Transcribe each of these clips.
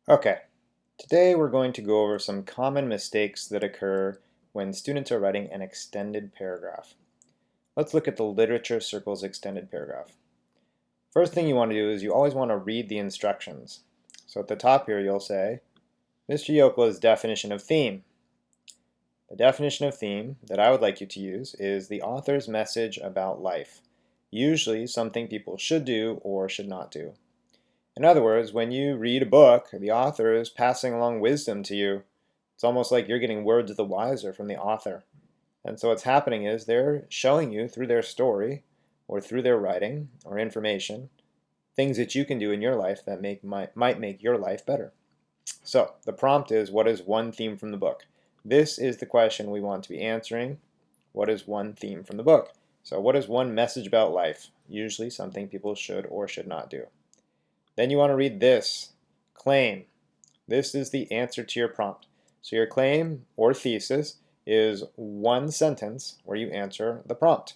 Okay, today we're going to go over some common mistakes that occur when students are writing an extended paragraph. Let's look at the Literature Circle's extended paragraph. First thing you want to do is you always want to read the instructions. So at the top here you'll say, Mr. Yocola's definition of theme. The definition of theme that I would like you to use is the author's message about life, usually something people should do or should not do. In other words, when you read a book, the author is passing along wisdom to you. It's almost like you're getting words of the wiser from the author. And so what's happening is they're showing you through their story or through their writing or information things that you can do in your life that might make your life better. So the prompt is, what is one theme from the book? This is the question we want to be answering. What is one theme from the book? So what is one message about life? Usually something people should or should not do. Then you want to read this, claim. This is the answer to your prompt. So your claim or thesis is one sentence where you answer the prompt.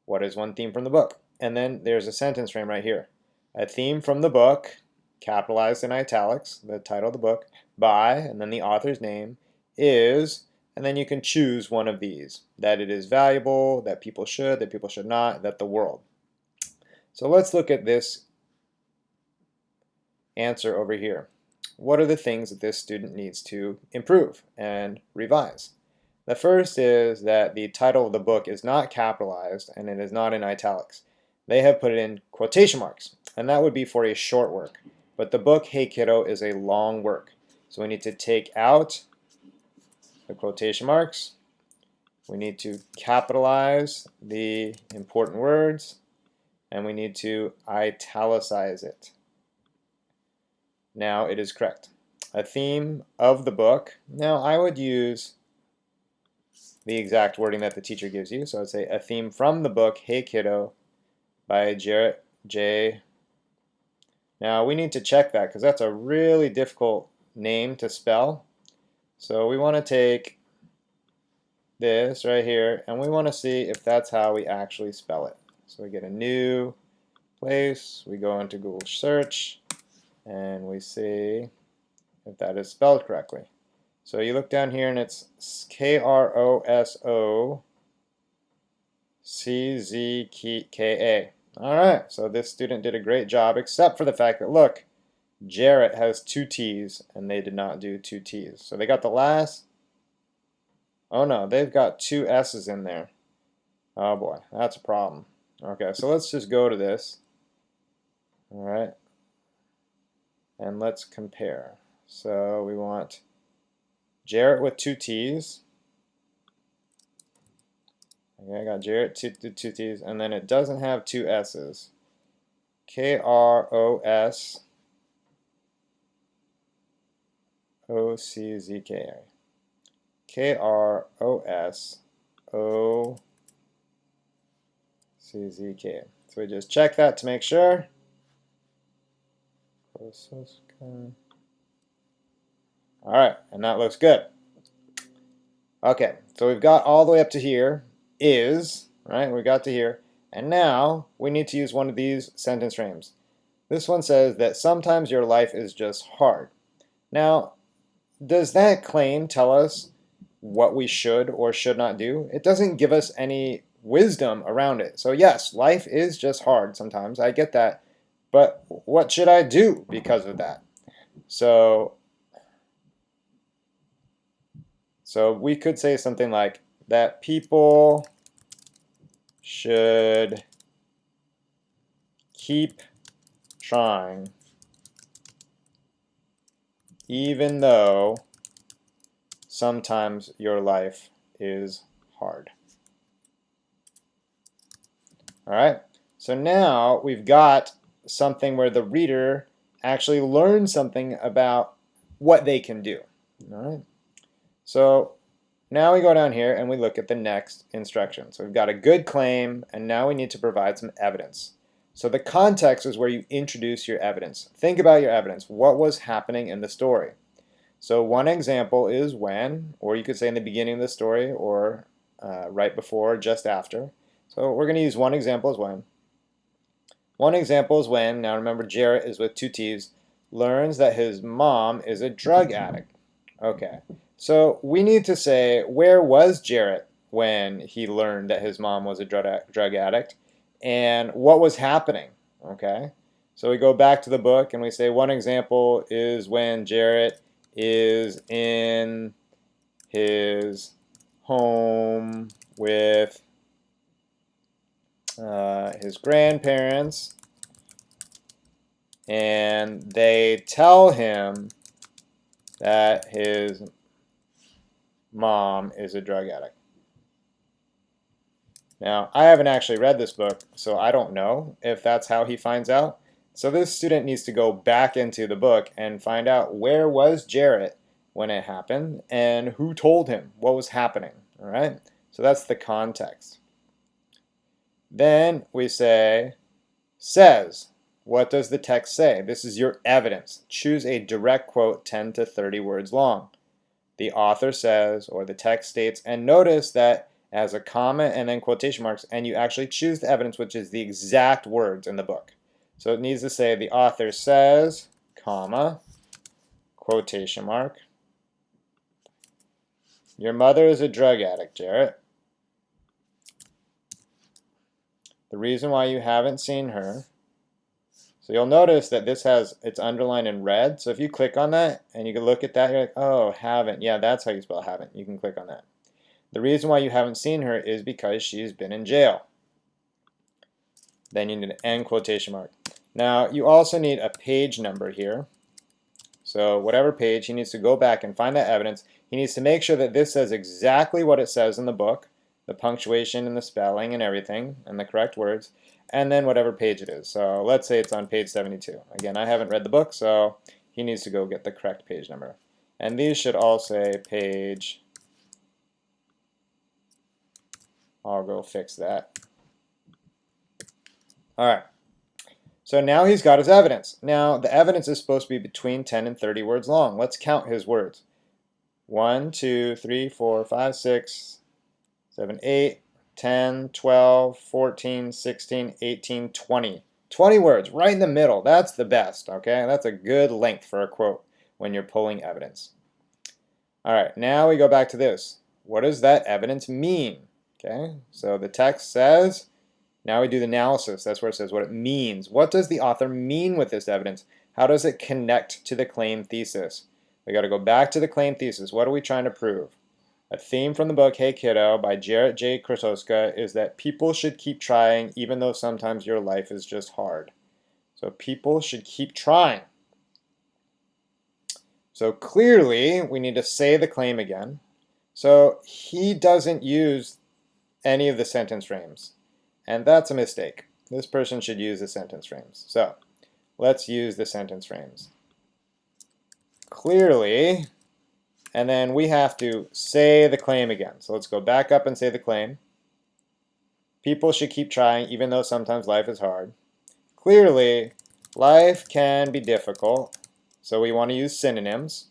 What is one theme from the book? And then there's a sentence frame right here. A theme from the book, capitalized in italics, the title of the book, by, and then the author's name, is, and then you can choose one of these. That it is valuable, that people should not, that the world. So let's look at this answer over here. What are the things that this student needs to improve and revise? The first is that the title of the book is not capitalized and it is not in italics. They have put it in quotation marks, and that would be for a short work. But the book, Hey Kiddo, is a long work. So we need to take out the quotation marks. We need to capitalize the important words, and we need to italicize it. Now it is correct. A theme of the book. Now I would use the exact wording that the teacher gives you. So I'd say a theme from the book, Hey Kiddo, by Jarrett J. Now we need to check that because that's a really difficult name to spell. So we want to take this right here and we want to see if that's how we actually spell it. So we get a new place, we go into Google search, and we see if that is spelled correctly. So you look down here and it's Krosoczka. Alright, so this student did a great job, except for the fact that, look, Jarrett has two T's and they did not do two T's. So they got the last, oh no, they've got two S's in there. Oh boy, that's a problem. Okay, so let's just go to this. Alright. And let's compare. So we want Jarrett with two T's. Okay, I got Jarrett two T's, and then it doesn't have two S's. Krosoczka. Krosoczka. So we just check that to make sure. Alright, and that looks good. Okay, so we've got all the way up to here, is, right? We got to here. And now we need to use one of these sentence frames. This one says that sometimes your life is just hard. Now, does that claim tell us what we should or should not do? It doesn't give us any wisdom around it. So yes, life is just hard sometimes. I get that. But what should I do because of that? So we could say something like that people should keep trying even though sometimes your life is hard. All right, so now we've got something where the reader actually learns something about what they can do. All right. So now we go down here and we look at the next instruction. So we've got a good claim, and now we need to provide some evidence. So the context is where you introduce your evidence. Think about your evidence. What was happening in the story? So one example is when, or you could say in the beginning of the story, or right before, just after. So we're going to use one example as when. One example is when, now remember Jarrett is with two T's, learns that his mom is a drug addict. Okay, so we need to say, where was Jarrett when he learned that his mom was a drug addict, and what was happening? Okay, so we go back to the book and we say one example is when Jarrett is in his home with his grandparents, and they tell him that his mom is a drug addict. Now, I haven't actually read this book, so I don't know if that's how he finds out. So this student needs to go back into the book and find out, where was Jarrett when it happened and who told him what was happening. All right? So that's the context. Then we say, says. What does the text say? This is your evidence. Choose a direct quote 10 to 30 words long. The author says, or the text states, and notice that it has a comma and then quotation marks, and you actually choose the evidence, which is the exact words in the book. So it needs to say, the author says, comma, quotation mark, your mother is a drug addict, Jarrett. The reason why you haven't seen her. So you'll notice that this has, it's underlined in red. So if you click on that and you can look at that, you're like, oh, haven't. Yeah, that's how you spell haven't. You can click on that. The reason why you haven't seen her is because she's been in jail. Then you need an end quotation mark. Now, you also need a page number here. So whatever page, he needs to go back and find that evidence. He needs to make sure that this says exactly what it says in the book, the punctuation and the spelling and everything, and the correct words, and then whatever page it is. So let's say it's on page 72. Again, I haven't read the book, so he needs to go get the correct page number. And these should all say page. I'll go fix that. All right. So now he's got his evidence. Now the evidence is supposed to be between 10 and 30 words long. Let's count his words. 1, 2, 3, 4, 5, 6, 7, 8, 10, 12, 14, 16, 18, 20. 20 words right in the middle. That's the best, okay? That's a good length for a quote when you're pulling evidence. All right, now we go back to this. What does that evidence mean? Okay, so the text says, now we do the analysis. That's where it says what it means. What does the author mean with this evidence? How does it connect to the claim thesis? We got to go back to the claim thesis. What are we trying to prove? A theme from the book Hey Kiddo by Jarrett J. Krosoczka is that people should keep trying even though sometimes your life is just hard. So people should keep trying. So clearly we need to say the claim again. So he doesn't use any of the sentence frames. And that's a mistake. This person should use the sentence frames. So let's use the sentence frames. Clearly, and then we have to say the claim again. So let's go back up and say the claim. People should keep trying even though sometimes life is hard. Clearly, life can be difficult. So we want to use synonyms.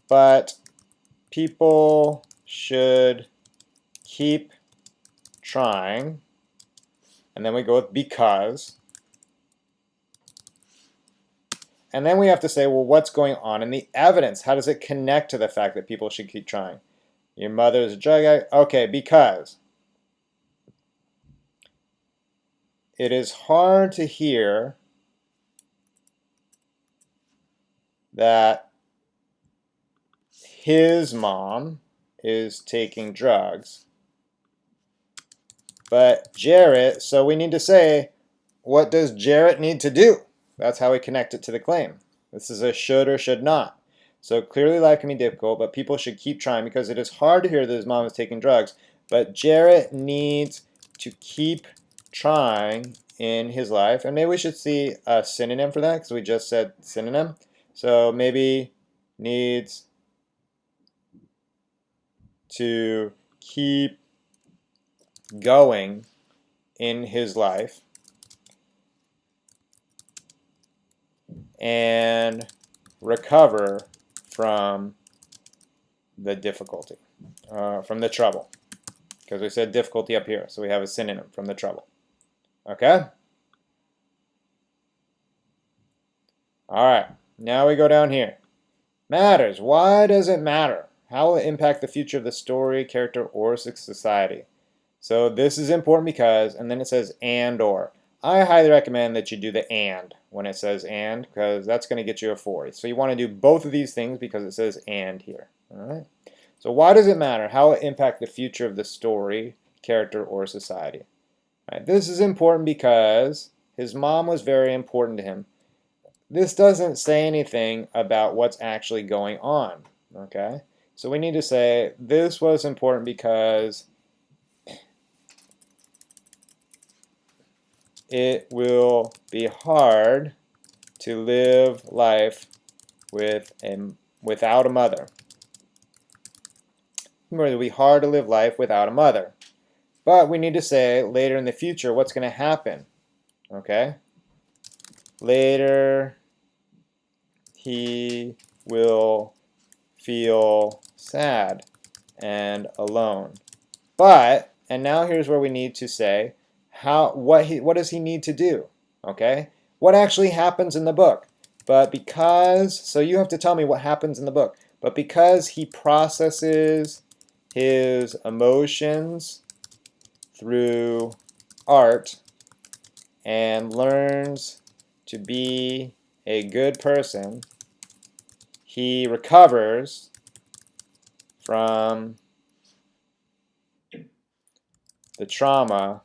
But people should keep trying. And then we go with because. And then we have to say, well, what's going on in the evidence? How does it connect to the fact that people should keep trying? Your mother is a drug addict? Okay, because it is hard to hear that his mom is taking drugs. But Jarrett, so we need to say, what does Jarrett need to do? That's how we connect it to the claim. This is a should or should not. So clearly life can be difficult, but people should keep trying because it is hard to hear that his mom is taking drugs. But Jarrett needs to keep trying in his life. And maybe we should see a synonym for that because we just said synonym. So maybe needs to keep going in his life and recover from the difficulty, from the trouble. Because we said difficulty up here, so we have a synonym from the trouble. Okay? All right, now we go down here. Matters. Why does it matter? How will it impact the future of the story, character, or society? So this is important because, and then it says and or. I highly recommend that you do the and when it says and, because that's going to get you a 4. So you want to do both of these things because it says and here. All right. So why does it matter? How will it impact the future of the story, character, or society? All right. This is important because his mom was very important to him. This doesn't say anything about what's actually going on. Okay. So we need to say this was important because it will be hard to live life without a mother. It will be hard to live life without a mother. But we need to say later in the future what's going to happen. Okay? Later he will feel sad and alone. But, and now here's where we need to say what does he need to do? Okay? What actually happens in the book? But because, so you have to tell me what happens in the book. But because he processes his emotions through art and learns to be a good person, he recovers from the trauma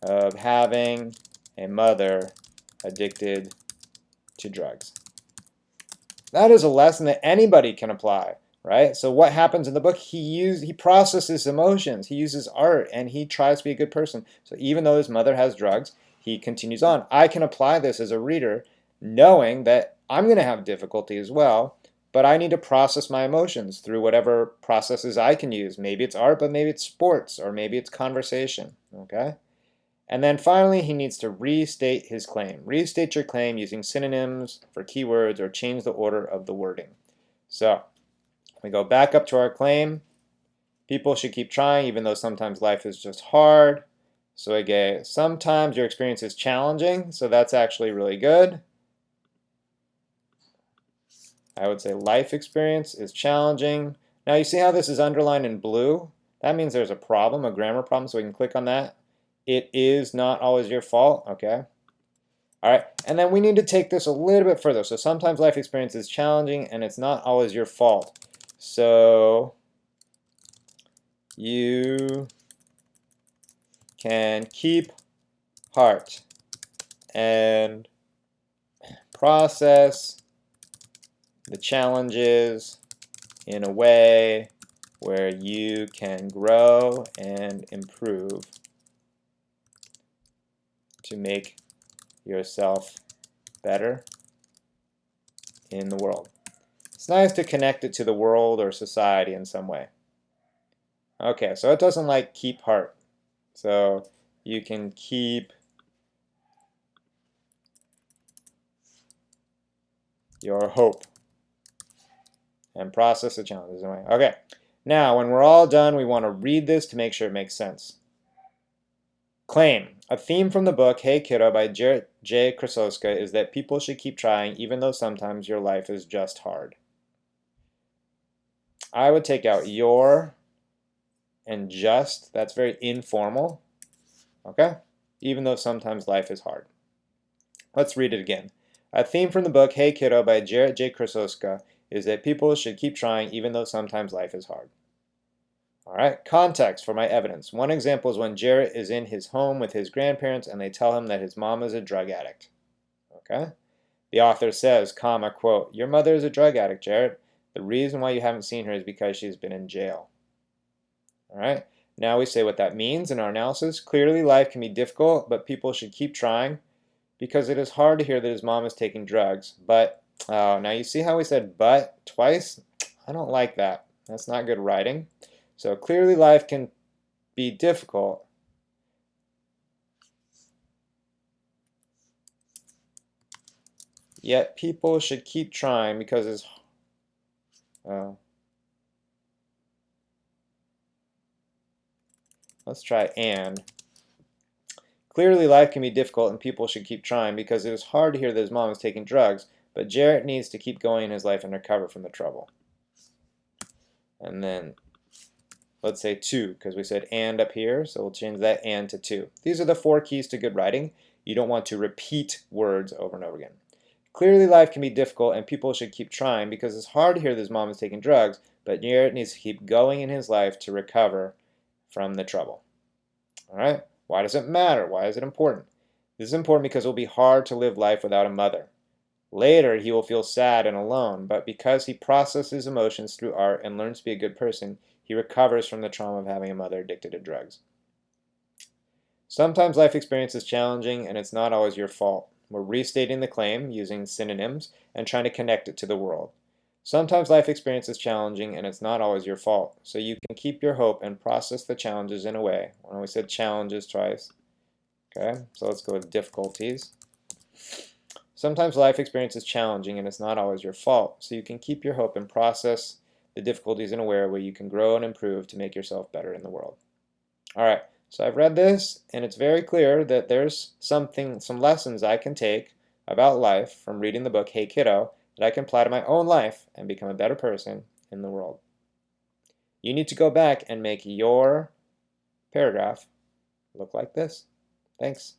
of having a mother addicted to drugs. That is a lesson that anybody can apply, right? So what happens in the book? He processes emotions. He uses art, and he tries to be a good person. So even though his mother has drugs, he continues on. I can apply this as a reader, knowing that I'm going to have difficulty as well, but I need to process my emotions through whatever processes I can use. Maybe it's art, but maybe it's sports, or maybe it's conversation, okay? And then finally, he needs to restate his claim. Restate your claim using synonyms for keywords or change the order of the wording. So we go back up to our claim. People should keep trying even though sometimes life is just hard. So again, sometimes your experience is challenging, so that's actually really good. I would say life experience is challenging. Now you see how this is underlined in blue? That means there's a problem, a grammar problem, so we can click on that. It is not always your fault, okay? All right, and then we need to take this a little bit further. So sometimes life experience is challenging and it's not always your fault. So you can keep heart and process the challenges in a way where you can grow and improve to make yourself better in the world. It's nice to connect it to the world or society in some way. Okay, so it doesn't like keep heart. So you can keep your hope and process the challenges in a way. Okay, now when we're all done, we want to read this to make sure it makes sense. Claim. A theme from the book Hey Kiddo by Jarrett J. Krasoska is that people should keep trying even though sometimes your life is just hard. I would take out your and just. That's very informal. Okay? Even though sometimes life is hard. Let's read it again. A theme from the book Hey Kiddo by Jarrett J. Krasoska is that people should keep trying even though sometimes life is hard. All right, context for my evidence. One example is when Jarrett is in his home with his grandparents and they tell him that his mom is a drug addict. Okay? The author says, comma, quote, your mother is a drug addict, Jarrett. The reason why you haven't seen her is because she's been in jail. All right? Now we say what that means in our analysis. Clearly, life can be difficult, but people should keep trying because it is hard to hear that his mom is taking drugs. But, now you see how we said but twice? I don't like that. That's not good writing. So clearly life can be difficult, yet people should keep trying because it's let's try and. Clearly life can be difficult and people should keep trying because it is hard to hear that his mom is taking drugs, but Jarrett needs to keep going in his life and recover from the trouble. And then let's say 2, because we said and up here, so we'll change that and to 2. These are the 4 keys to good writing. You don't want to repeat words over and over again. Clearly life can be difficult and people should keep trying because it's hard to hear that his mom is taking drugs, but Jarrett needs to keep going in his life to recover from the trouble. All right? Why does it matter? Why is it important? This is important because it will be hard to live life without a mother. Later, he will feel sad and alone, but because he processes emotions through art and learns to be a good person, he recovers from the trauma of having a mother addicted to drugs. Sometimes life experience is challenging and it's not always your fault. We're restating the claim using synonyms and trying to connect it to the world. Sometimes life experience is challenging and it's not always your fault. So you can keep your hope and process the challenges in a way. When we said challenges twice. Okay, so let's go with difficulties. Sometimes life experience is challenging and it's not always your fault. So you can keep your hope and process the difficulties in a way where you can grow and improve to make yourself better in the world. All right, so I've read this and it's very clear that there's some lessons I can take about life from reading the book Hey Kiddo that I can apply to my own life and become a better person in the world. You need to go back and make your paragraph look like this. Thanks.